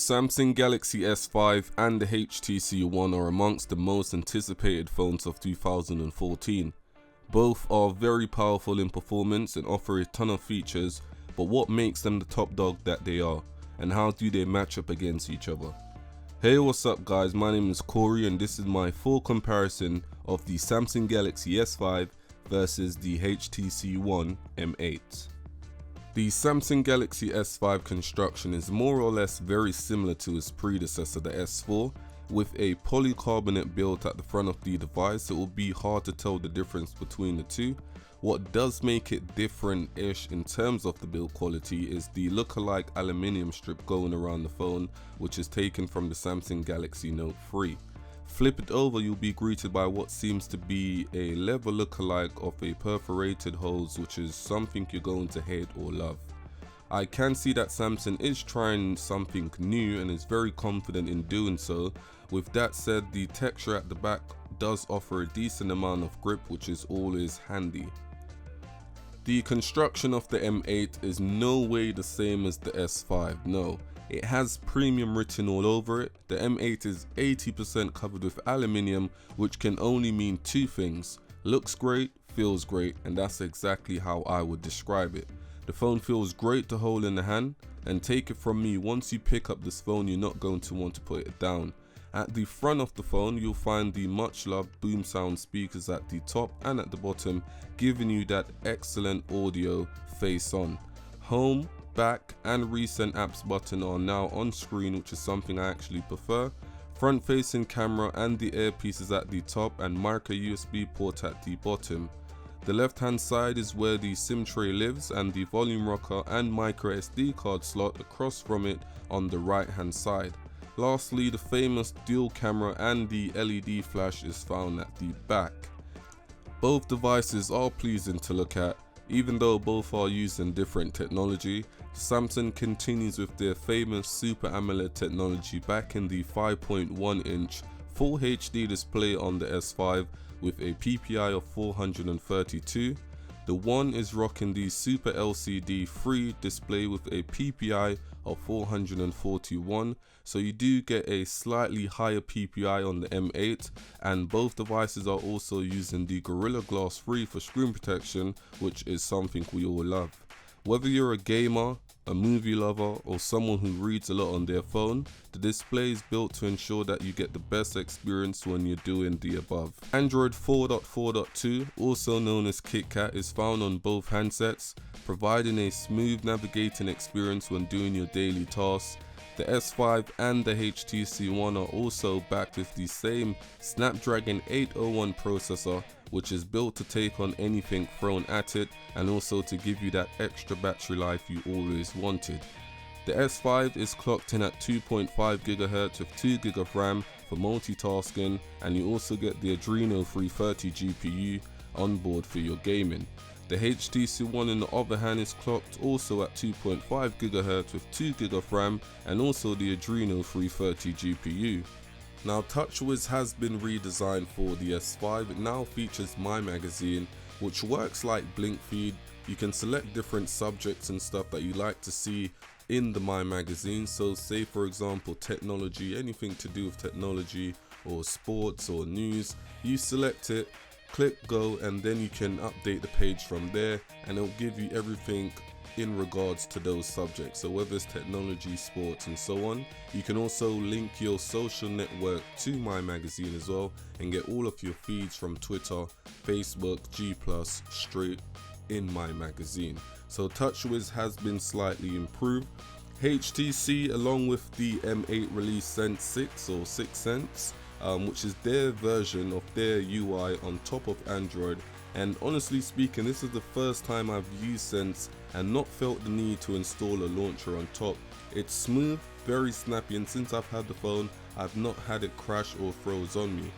Samsung Galaxy S5 and the HTC One are amongst the most anticipated phones of 2014. Both are very powerful in performance and offer a ton of features, but what makes them the top dog that they are, and how do they match up against each other? Hey, what's up guys, my name is Corey and this is my full comparison of the Samsung Galaxy S5 versus the HTC One M8. The Samsung Galaxy S5 construction is more or less very similar to its predecessor, the S4. With a polycarbonate build at the front of the device, it will be hard to tell the difference between the two. What does make it different-ish in terms of the build quality is the look-alike aluminium strip going around the phone, which is taken from the Samsung Galaxy Note 3. Flip it over, you'll be greeted by what seems to be a leather look-alike of a perforated hose, which is something you're going to hate or love. I can see that Samsung is trying something new and is very confident in doing so. With that said, the texture at the back does offer a decent amount of grip, which is always handy. The construction of the M8 is no way the same as the S5, no. It has premium written all over it. The M8 is 80% covered with aluminium, which can only mean two things: looks great, feels great, and that's exactly how I would describe it. The phone feels great to hold in the hand, and take it from me, once you pick up this phone you're not going to want to put it down. At the front of the phone you'll find the much loved boom sound speakers at the top and at the bottom, giving you that excellent audio face on. Home, back and recent apps button are now on screen, which is something I actually prefer. Front facing camera and the earpieces at the top and micro USB port at the bottom. The left hand side is where the SIM tray lives, and the volume rocker and micro SD card slot across from it on the right hand side. Lastly, the famous dual camera and the LED flash is found at the back. Both devices are pleasing to look at. Even though both are using different technology, Samsung continues with their famous Super AMOLED technology back in the 5.1 inch Full HD display on the S5 with a PPI of 432. The One is rocking the Super LCD 3 display with a PPI of 441, so you do get a slightly higher PPI on the M8, and both devices are also using the Gorilla Glass 3 for screen protection, which is something we all love. Whether you're a gamer, a movie lover, or someone who reads a lot on their phone, the display is built to ensure that you get the best experience when you're doing the above. Android 4.4.2, also known as KitKat, is found on both handsets, providing a smooth navigating experience when doing your daily tasks. The S5 and the HTC One are also backed with the same Snapdragon 801 processor, which is built to take on anything thrown at it and also to give you that extra battery life you always wanted. The S5 is clocked in at 2.5 GHz with 2 GB of RAM for multitasking, and you also get the Adreno 330 GPU on board for your gaming. The HTC One, on the other hand, is clocked also at 2.5 GHz with 2 GB of RAM and also the Adreno 330 GPU. Now, TouchWiz has been redesigned for the S5. It now features My Magazine, which works like Blink Feed. You can select different subjects and stuff that you like to see in the My Magazine. So say for example technology, anything to do with technology or sports or news, you select it, click go, and then you can update the page from there, and it'll give you everything in regards to those subjects. So whether it's technology, sports and so on. You can also link your social network to My Magazine as well and get all of your feeds from Twitter, Facebook, G+, straight in My Magazine. So TouchWiz has been slightly improved. HTC, along with the M8, released Sense 6 or 6 Sense, which is their version of their UI on top of Android. And honestly speaking, this is the first time I've used Sense and not felt the need to install a launcher on top. It's smooth, very snappy, and since I've had the phone, I've not had it crash or froze on me.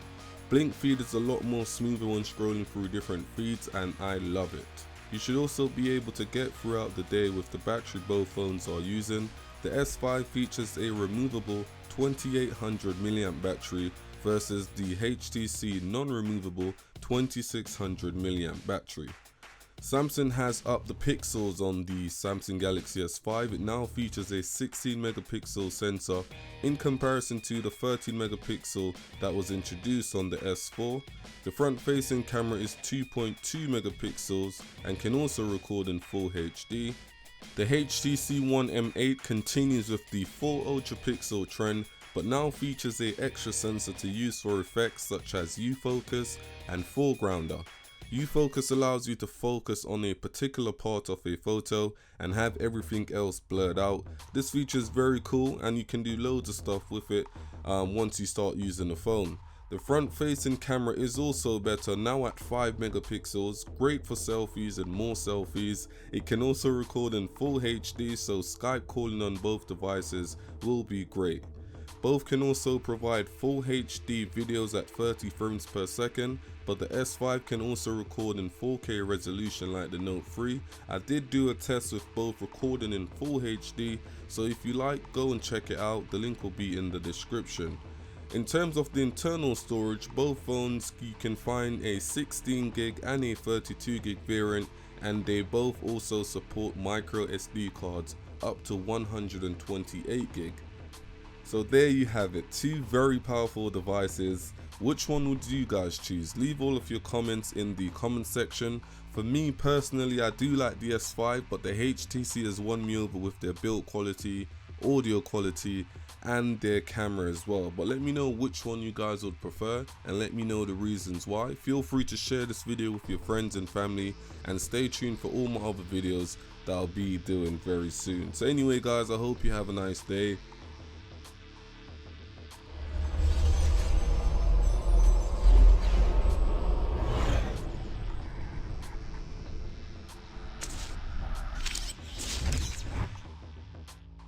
Blink Feed is a lot more smoother when scrolling through different feeds, and I love it. You should also be able to get throughout the day with the battery both phones are using. The S5 features a removable 2800 mAh battery versus the HTC non-removable 2600 mAh battery. Samsung has upped the pixels on the Samsung Galaxy S5. It now features a 16 megapixel sensor in comparison to the 13 megapixel that was introduced on the S4. The front facing camera is 2.2 megapixels and can also record in full HD. The HTCOne M8 continues with the full ultra pixel trend, but now features an extra sensor to use for effects such as U-focus and foregrounder. U-focus allows you to focus on a particular part of a photo and have everything else blurred out. This feature is very cool and you can do loads of stuff with it once you start using the phone. The front facing camera is also better, now at 5 megapixels, great for selfies and more selfies. It can also record in full HD, so Skype calling on both devices will be great. Both can also provide full HD videos at 30 frames per second, but the S5 can also record in 4K resolution like the Note 3. I did do a test with both recording in full HD, so if you like, go and check it out. The link will be in the description. In terms of the internal storage, both phones you can find a 16 gig and a 32 gig variant, and they both also support micro SD cards up to 128 gig. So there you have it, two very powerful devices. Which one would you guys choose? Leave all of your comments in the comment section. For me personally, I do like the S5, but the HTC has won me over with their build quality, audio quality, and their camera as well. But let me know which one you guys would prefer and let me know the reasons why. Feel free to share this video with your friends and family, and stay tuned for all my other videos that I'll be doing very soon. So anyway guys, I hope you have a nice day.